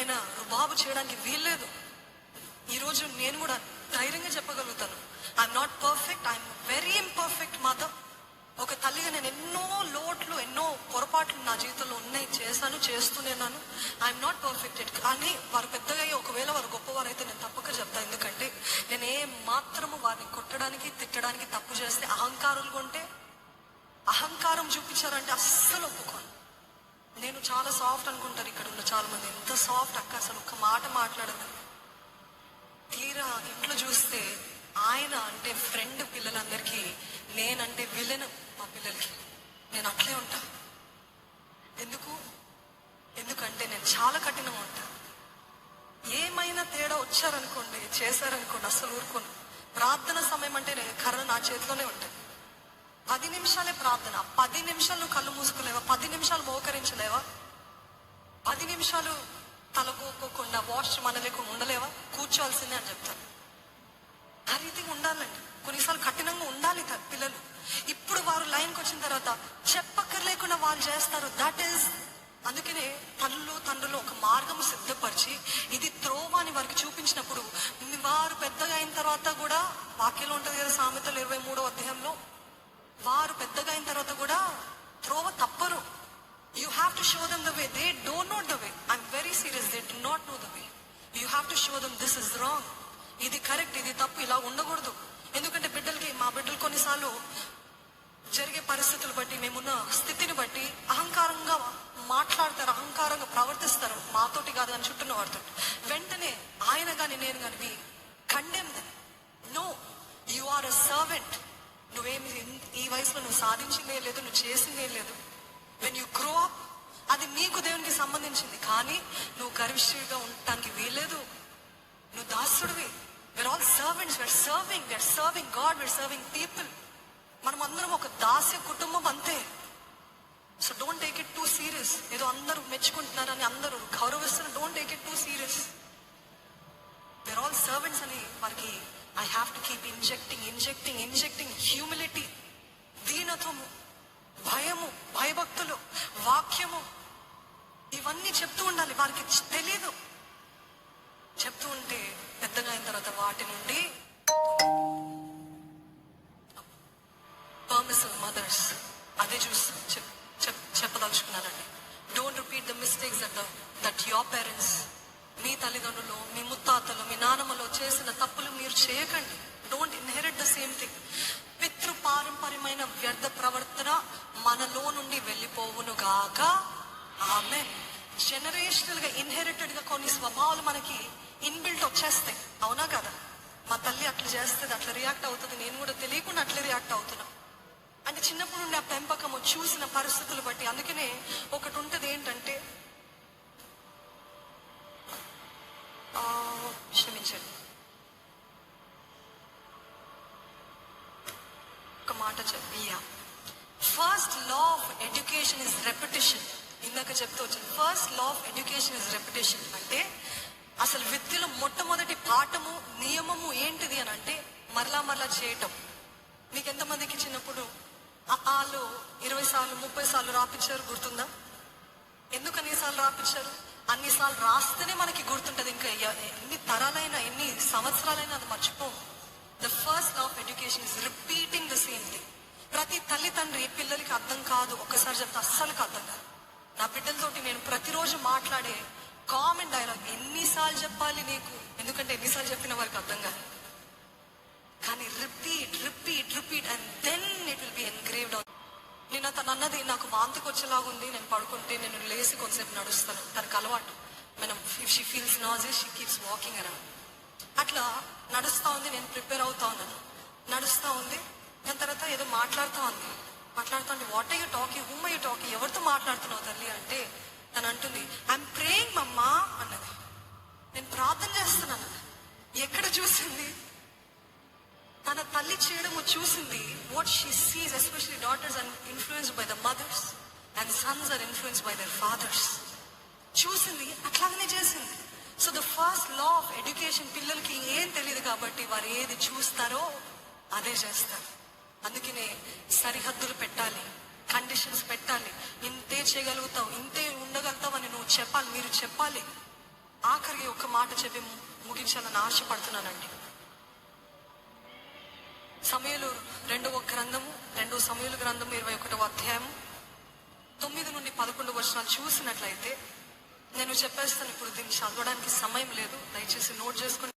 పైన రుబాబు చేయడానికి వీల్లేదు. ఈరోజు నేను కూడా ధైర్యంగా చెప్పగలుగుతాను, I'm not perfect, I'm very imperfect mother. ఒక తల్లిగా నేను ఎన్నో లోట్లు, ఎన్నో పొరపాట్లు నా జీవితంలో ఉన్నాయి, చేశాను, చేస్తున్నాను. I'm not perfect. కానీ వారు పెద్దగా అయ్యి ఒకవేళ వారు గొప్పవారు అయితే నేను తప్పక చెప్తాను. ఎందుకంటే నేను ఏ మాత్రము వారిని కొట్టడానికి, తిట్టడానికి, తప్పు చేస్తే అహంకారులు కొంటే, అహంకారం చూపించారంటే అస్సలు ఒప్పుకోను. నేను చాలా సాఫ్ట్ అనుకుంటారు ఇక్కడ ఉన్న చాలా మంది, ఎంత సాఫ్ట్ అక్క, అసలు ఒక్క మాట మాట్లాడదు. తీరా ఇంట్లో చూస్తే ఆయన అంటే ఫ్రెండ్ పిల్లలందరికీ, నేనంటే విలన్ మా పిల్లలకి. నేను అట్లే ఉంటా. ఎందుకంటే నేను చాలా కఠినంగా ఉంటా. ఏమైనా తేడా వచ్చారనుకోండి, చేశారనుకోండి, అసలు ఊరుకోను. ప్రార్థన సమయం అంటే కర్ర నా చేతిలోనే ఉంటుంది. 10 నిమిషాలే ప్రార్థన. 10 నిమిషాలు నువ్వు కళ్ళు మూసుకోలేవా? 10 నిమిషాలు మోకరించలేవా? 10 నిమిషాలు తలగోకోకుండా వాష్రూమ్ అనలేకుండా ఉండలేవా? కూర్చోవాల్సిందే అని చెప్తాను. ఆ రీతిగా ఉండాలండి. కొన్నిసార్లు కఠినంగా ఉండాలి పిల్లలు. ఇప్పుడు వారు లైన్కి వచ్చిన తర్వాత చెప్పక్కర్లేకుండా వాళ్ళు చేస్తారు. దట్ ఈస్, అందుకనే తండ్రులు ఒక మార్గము సిద్ధపరిచి ఇది త్రోవ అని వారికి చూపించినప్పుడు వారు పెద్దగా అయిన తర్వాత కూడా, వాక్యంలో ఉంటుంది కదా సామెతలు 23వ అధ్యాయంలో, వారు పెద్దగా అయిన తర్వాత కూడా త్రోవ తప్పరు. You have to show them the way. They don't know the way. I'm very serious. They do not know the way. You have to show them this is wrong, ఇది కరెక్ట్, ఇది తప్పు, ఇలా ఉండకూడదు. ఎందుకంటే మా బిడ్డలు కొన్నిసార్లు జరిగే పరిస్థితులు బట్టి, మేమున్న స్థితిని బట్టి అహంకారంగా మాట్లాడతారు, అహంకారంగా ప్రవర్తిస్తారు. మాతోటి కాదు అని చుట్టూన్న వారితో. వెంటనే ఆయన కానీ నేను కానీ condemn them. No, you are a servant. నువ్వేమి ఈ వయసులో నువ్వు సాధించిందే లేదు, నువ్వు చేసిందే లేదు. వెన్ యూ గ్రో అప్, అది నీకు దేవునికి సంబంధించింది. కానీ నువ్వు గర్విష్ఠుడిగా ఉండటానికి వీల్లేదు. నువ్వు దాసుడివి. we're all servants. we're serving God, we're serving people. మనం అందరం ఒక దాస్య కుటుంబం అంతే. So don't take it too serious. ఏదో అందరూ మెచ్చుకుంటున్నారని, అందరూ గౌరవిస్తున్నారు, don't take it too serious. we're all servants అని వారికి I have to keep injecting humility, దీనత్వము, భయము, భయభక్తులు, వాక్యము, ఇవన్నీ చెప్తూ ఉండాలి. వారికి తెలియదు. చెప్తూ ఉంటే పెద్దగా అయిన తర్వాత వాటి నుండి పర్మిసివ్ మదర్స్ అదే చూసి చెప్పదలుచుకున్నానండి. Don't repeat the mistakes that your parents, మీ తల్లిదండ్రులు, మీ ముత్తాతలు, మీ నానమ్మలో చేసిన తప్పులు మీరు చేయకండి. Don't inherit the same thing. పితృ పారంపర్యమైన వ్యర్థ ప్రవర్తన మనలో నుండి వెళ్ళిపోవును గాక. ఆమేన్. జనరేషనల్ గా ఇన్హెరిటెడ్ గా కొన్ని స్వభావాలు మనకి ఇన్బిల్ట్ వచ్చేస్తాయి. అవునా కదా? మా తల్లి అట్లా చేస్తుంది, అట్లా రియాక్ట్ అవుతుంది, నేను కూడా తెలియకుండా అట్లా రియాక్ట్ అవుతున్నా. అంటే చిన్నప్పుడు నుండి ఆ పెంపకము చూసిన పరిస్థితులు బట్టి. అందుకనే ఒకటి ఉంటుంది ఏంటంటే, క్షమించండి, ఒక మాట చెప్పియా. First law of education is repetition. ఇందాక చెప్తూ వచ్చాను, first law of education is repetition. అంటే అసలు విద్యలో మొట్టమొదటి పాఠము, నియమము ఏంటిది అని అంటే మరలా చేయటం. మీకు ఎంతమందికి చిన్నప్పుడు వాళ్ళు 20 సార్లు 30 సార్లు రాపించారు? గుర్తుందా? ఎందుకు అన్నిసార్లు రాపించారు? అన్నిసార్లు రాస్తేనే మనకి గుర్తుంటది. ఇంకా ఎన్ని తరాలైనా, ఎన్ని సంవత్సరాలైనా అది మర్చిపోము. The first law of education is repeating the same thing. ప్రతి తల్లిదండ్రి పిల్లలకి అర్థం కాదు, ఒక్కసారి చెప్తే అస్సలు అర్థం కాదు. నా బిడ్డలతోటి నేను ప్రతిరోజు మాట్లాడే కామన్ డైలాగ్, ఎన్నిసార్లు చెప్పాలి నీకు? ఎందుకంటే ఎన్నిసార్లు చెప్పిన వారికి అర్థం కాదు. కానీ repeat and then it will be engraved. నేను తను అన్నది, నాకు వాంతికి వచ్చేలాగుంది, నేను పడుకుంటే నేను లేసి కొంతసేపు నడుస్తాను. తనకు అలవాటు. మనం if she feels nauseous she keeps walking around. అట్లా నడుస్తా ఉంది, నేను ప్రిపేర్ అవుతా ఉన్నాను. నడుస్తా ఉంది, దాని తర్వాత ఏదో మాట్లాడుతూ ఉంది. మాట్లాడుతుంటే what are you talking, whom are you talking, ఎవరితో మాట్లాడుతున్నావు తల్లి అంటే, తను అంటుంది ఐఎమ్ ప్రేయింగ్ మమ్మా అన్నది. నేను ప్రార్థన చేస్తున్నాను. ఎక్కడ చూసింది? తన తల్లి చేయడము చూసింది. What she sees, especially daughters are influenced by the mothers and sons are influenced by their fathers. చూసింది, అట్లాగనే చేసింది. So the first law of education, పిల్లలకి ఏం తెలియదు కాబట్టి వారు ఏది చూస్తారో అదే చేస్తారు. అందుకనే సరిహద్దులు పెట్టాలి, కండిషన్స్ పెట్టాలి. ఇంతే చేయగలుగుతావు, ఇంతే ఉండగలుగుతావు అని నువ్వు చెప్పాలి, మీరు చెప్పాలి. ఆఖరికి ఒక మాట చెప్పి ముగించాలని ఆశపడుతున్నానండి. సమయలు 2వ గ్రంథము 2 సమయలు గ్రంథము 21వ అధ్యాయము 9 నుండి 11 వచనాలు చూసినట్లయితే, నేను చెప్పేస్తాను ఇప్పుడు, దీన్ని చదవడానికి సమయం లేదు, దయచేసి నోట్ చేసుకుని